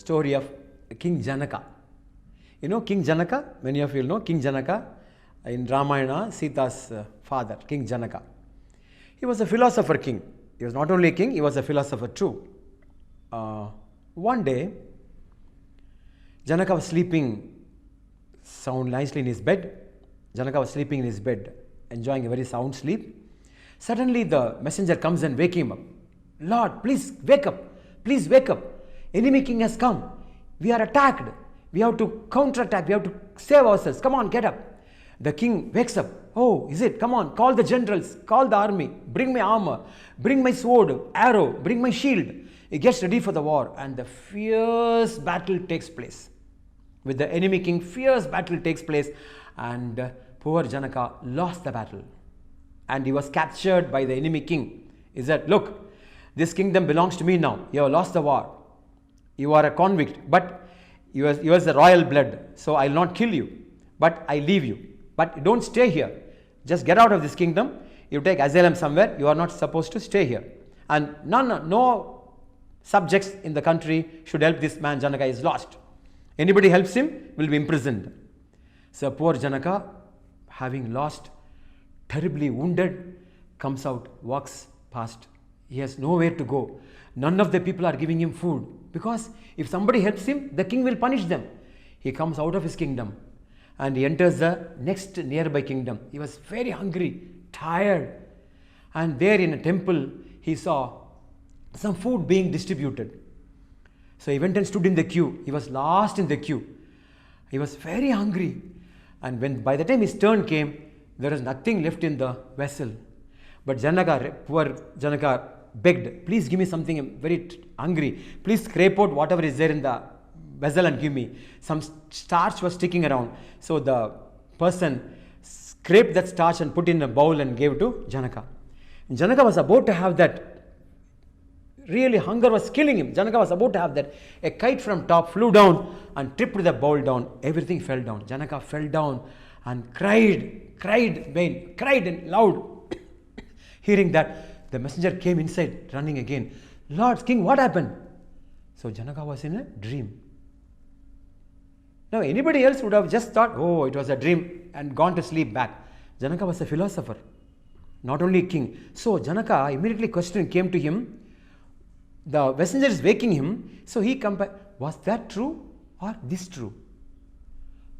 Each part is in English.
story of King Janaka. You know King Janaka? Many of you know King Janaka in Ramayana, Sita's father, King Janaka. He was a philosopher king. He was not only a king, he was a philosopher too. One day, Janaka was sleeping sound nicely in his bed. Janaka was sleeping in his bed, enjoying a very sound sleep. Suddenly the messenger comes and wake him up. Lord, please wake up. Please wake up. Enemy king has come. We are attacked. We have to counterattack. We have to save ourselves. Come on, get up. The king wakes up. Oh, is it? Come on, call the generals, call the army, bring my armor, bring my sword, arrow, bring my shield. He gets ready for the war, and the fierce battle takes place. With the enemy king, fierce battle takes place, and poor Janaka lost the battle. And he was captured by the enemy king. He said, look, this kingdom belongs to me now. You have lost the war. You are a convict, but you are the royal blood, so I will not kill you, but I leave you. But don't stay here. Just get out of this kingdom. You take asylum somewhere. You are not supposed to stay here. And no subjects in the country should help this man. Janaka is lost. Anybody helps him will be imprisoned. So poor Janaka, having lost, terribly wounded, comes out, walks past. He has nowhere to go. None of the people are giving him food, because if somebody helps him, the king will punish them. He comes out of his kingdom and he enters the next nearby kingdom. He was very hungry, tired, and there in a temple he saw some food being distributed. So he went and stood in the queue. He was last in the queue. He was very hungry, and by the time his turn came, there was nothing left in the vessel. But Janaka, poor Janaka, begged, please give me something. I'm very hungry. Please scrape out whatever is there in the vessel and give me. Some starch was sticking around. So the person scraped that starch and put in a bowl and gave to Janaka. And Janaka was about to have that. Really, hunger was killing him. Janaka was about to have that. A kite from top flew down and tipped the bowl down. Everything fell down. Janaka fell down and cried loud. Hearing that, the messenger came inside, running again. Lord King, what happened? So Janaka was in a dream. Now anybody else would have just thought, oh, it was a dream, and gone to sleep back. Janaka was a philosopher, not only a king. So Janaka immediately question came to him. The messenger is waking him. So he compared, was that true or this true?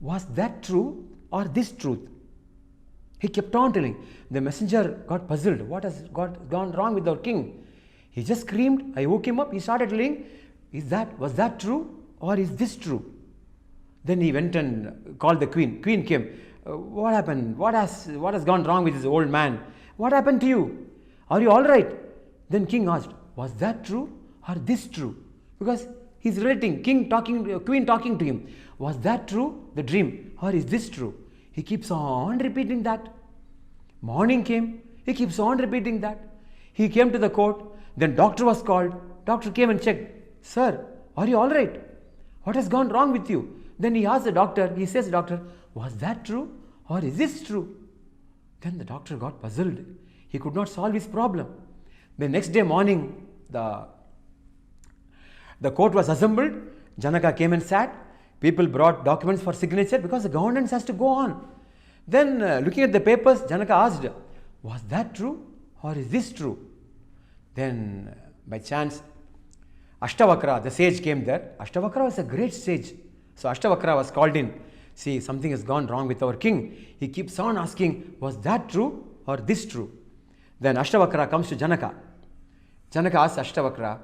Was that true or this truth? He kept on telling. The messenger got puzzled. What has gone wrong with our king? He just screamed. I woke him up. He started telling, was that true or is this true? Then he went and called the queen. Queen came. What happened? What has gone wrong with this old man? What happened to you? Are you all right? Then king asked, was that true or this true? Because he's relating, queen talking to him. Was that true, the dream, or is this true? He keeps on repeating that. Morning came, he keeps on repeating that. He came to the court, then doctor was called. Doctor came and checked. Sir, are you all right? What has gone wrong with you? Then he asked the doctor, he says, doctor, was that true or is this true? Then the doctor got puzzled. He could not solve his problem. The next day morning, the court was assembled. Janaka came and sat. People brought documents for signature because the governance has to go on. Then looking at the papers, Janaka asked, was that true or is this true? Then by chance, Ashtavakra, the sage, came there. Ashtavakra was a great sage. So Ashtavakra was called in. See, something has gone wrong with our king. He keeps on asking, was that true or this true? Then Ashtavakra comes to Janaka. Janaka asks Ashtavakra,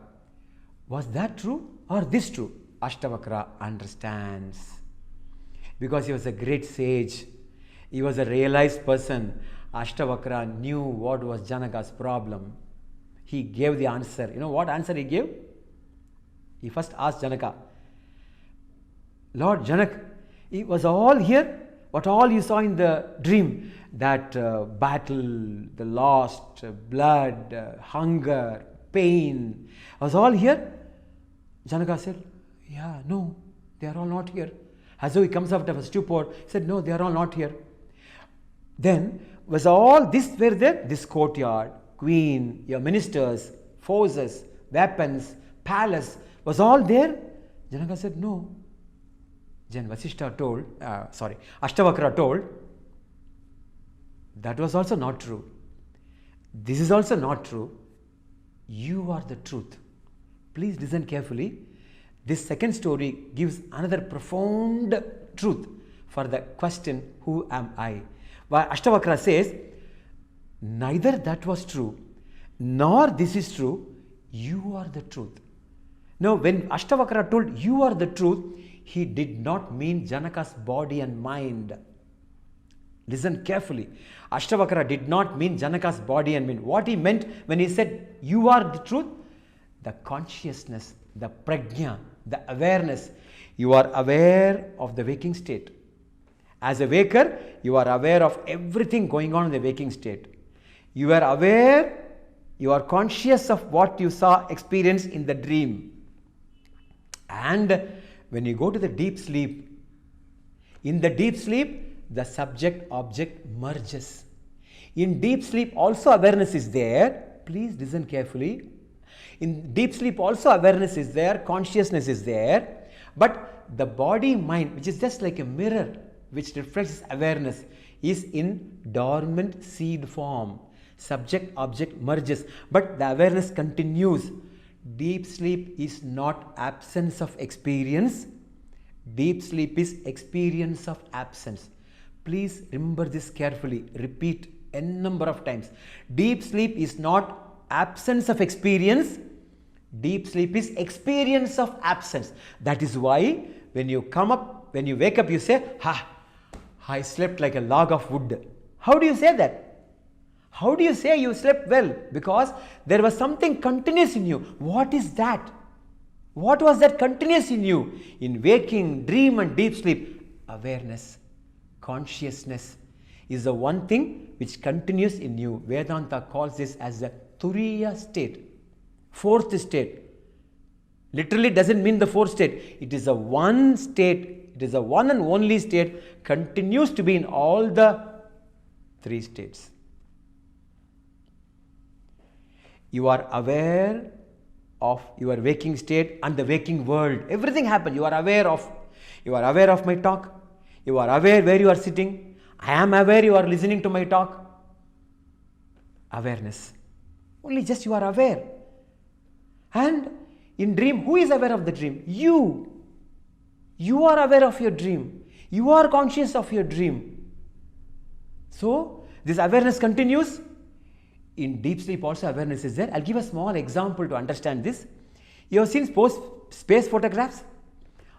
was that true or this true? Ashtavakra understands. Because he was a great sage. He was a realized person. Ashtavakra knew what was Janaka's problem. He gave the answer. You know what answer he gave? He first asked Janaka, Lord Janak, it was all here, what all you saw in the dream, that battle, the lost, blood, hunger, pain, was all here? Janaka said, yeah, no, they are all not here. As though he comes out of a stupor, he said, no, they are all not here. Then, was all this were there? This courtyard, queen, your ministers, forces, weapons, palace, was all there? Janaka said, no. Then Ashtavakra told, that was also not true. This is also not true. You are the truth. Please listen carefully. This second story gives another profound truth for the question, who am I? Why Ashtavakra says, neither that was true, nor this is true, you are the truth. Now, when Ashtavakra told you are the truth, he did not mean Janaka's body and mind. Listen carefully. Ashtavakra did not mean Janaka's body and mind. What he meant when he said you are the truth, the consciousness, the prajna, the awareness. You are aware of the waking state. As a waker, you are aware of everything going on in the waking state. You are aware, you are conscious of what you saw, experienced in the dream. And when you go to the deep sleep, in the deep sleep, the subject-object merges. In deep sleep also awareness is there. Please listen carefully. In deep sleep also awareness is there, consciousness is there. But the body-mind, which is just like a mirror, which reflects awareness, is in dormant seed form. Subject-object merges, but the awareness continues. Deep sleep is not absence of experience. Deep sleep is experience of absence. Please remember this carefully. Repeat n number of times. Deep sleep is not absence of experience. Deep sleep is experience of absence. That is why when you come up, when you wake up, you say, I slept like a log of wood. How do you say that? How do you say you slept well? Because there was something continuous in you. What is that? What was that continuous in you? In waking, dream and deep sleep, awareness, consciousness is the one thing which continues in you. Vedanta calls this as the Turiya state, fourth state. Literally doesn't mean the fourth state. It is a one state. It is a one and only state, continues to be in all the three states. You are aware of your waking state and the waking world. Everything happens. You are aware of my talk. You are aware where you are sitting. I am aware you are listening to my talk. Awareness. Only just you are aware. And in dream, who is aware of the dream? You. You are aware of your dream. You are conscious of your dream. So, this awareness continues. In deep sleep also awareness is there. I'll give a small example to understand this. You have seen space photographs?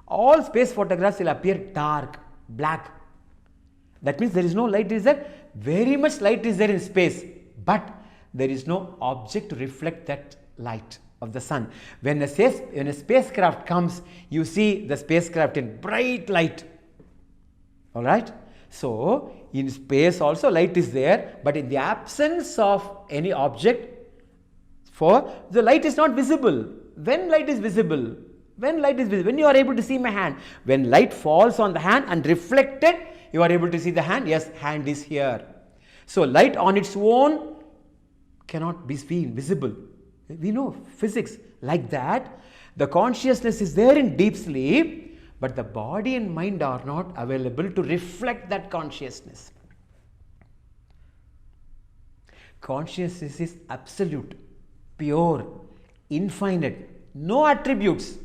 All space photographs will appear dark, black. That means there is no light is there. Very much light is there in space, but there is no object to reflect that light of the sun. When a spacecraft comes, you see the spacecraft in bright light. Alright? So, in space also light is there, but in the absence of any object, for the light is not visible. When light is visible? When you are able to see my hand. When light falls on the hand and reflected, you are able to see the hand. Yes, hand is here. So, light on its own cannot be seen, visible. We know physics. Like that, the consciousness is there in deep sleep, but the body and mind are not available to reflect that consciousness. Consciousness is absolute, pure, infinite, no attributes.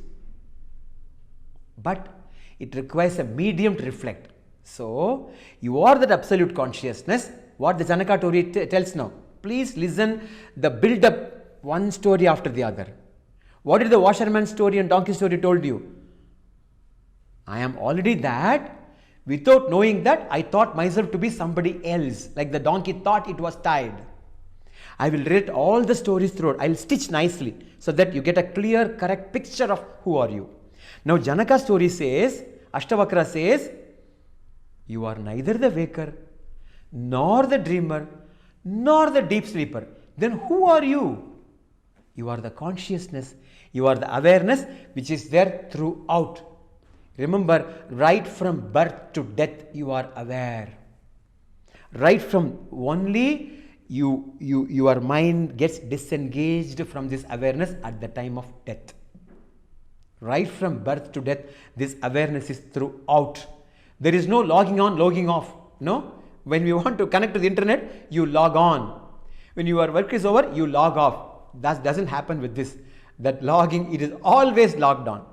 But it requires a medium to reflect. So, you are that absolute consciousness. What the Janaka story tells now. Please listen the build up one story after the other. What did the washerman story and donkey story told you? I am already that. Without knowing that, I thought myself to be somebody else. Like the donkey thought it was tied. I will read all the stories throughout. I will stitch nicely so that you get a clear, correct picture of who are you. Now Janaka story says, Ashtavakra says, you are neither the waker, nor the dreamer, nor the deep sleeper. Then who are you? You are the consciousness. You are the awareness which is there throughout. Remember, right from birth to death, you are aware. Right from only your mind gets disengaged from this awareness at the time of death. Right from birth to death, this awareness is throughout. There is no logging on, logging off. No? When you want to connect to the internet, you log on. When your work is over, you log off. That doesn't happen with this. That logging, it is always logged on.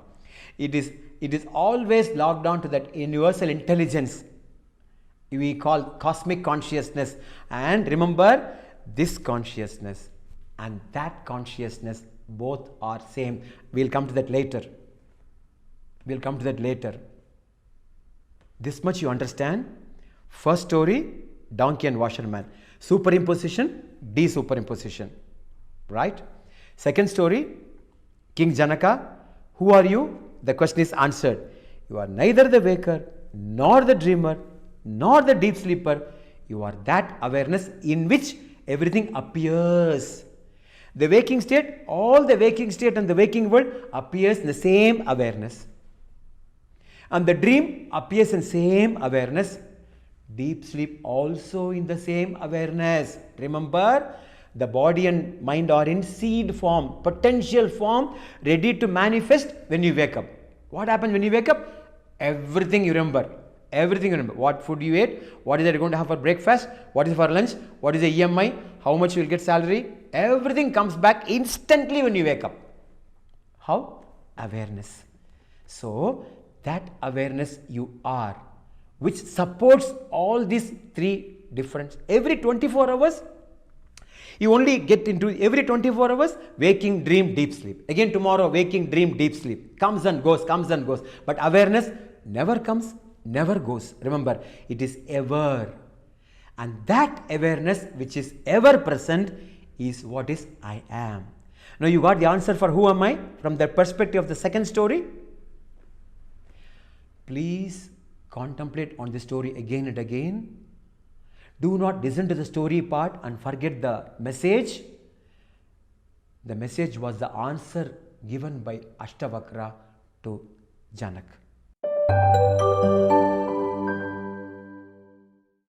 It is always logged on to that universal intelligence we call cosmic consciousness. And remember, this consciousness and that consciousness both are same. We'll come to that later. We'll come to that later. This much you understand. First story, donkey and washerman. Superimposition, desuperimposition. Right? Second story, King Janaka. Who are you? The question is answered. You are neither the waker, nor the dreamer, nor the deep sleeper. You are that awareness in which everything appears. The waking state, all the waking state and the waking world appears in the same awareness. And the dream appears in same awareness. Deep sleep also in the same awareness. Remember, the body and mind are in seed form, potential form, ready to manifest when you wake up. What happens when you wake up? Everything you remember. Everything you remember. What food you ate, what is it going to have for breakfast, what is for lunch, what is the EMI, how much you will get salary. Everything comes back instantly when you wake up. How? Awareness. So, that awareness you are, which supports all these three different, every 24 hours, you only get into every 24 hours, waking, dream, deep sleep. Again tomorrow, waking, dream, deep sleep. Comes and goes, comes and goes. But awareness never comes, never goes. Remember, it is ever. And that awareness which is ever present is what is I am. Now you got the answer for who am I from the perspective of the second story. Please contemplate on the story again and again. Do not listen to the story part and forget the message. The message was the answer given by Ashtavakra to Janaka.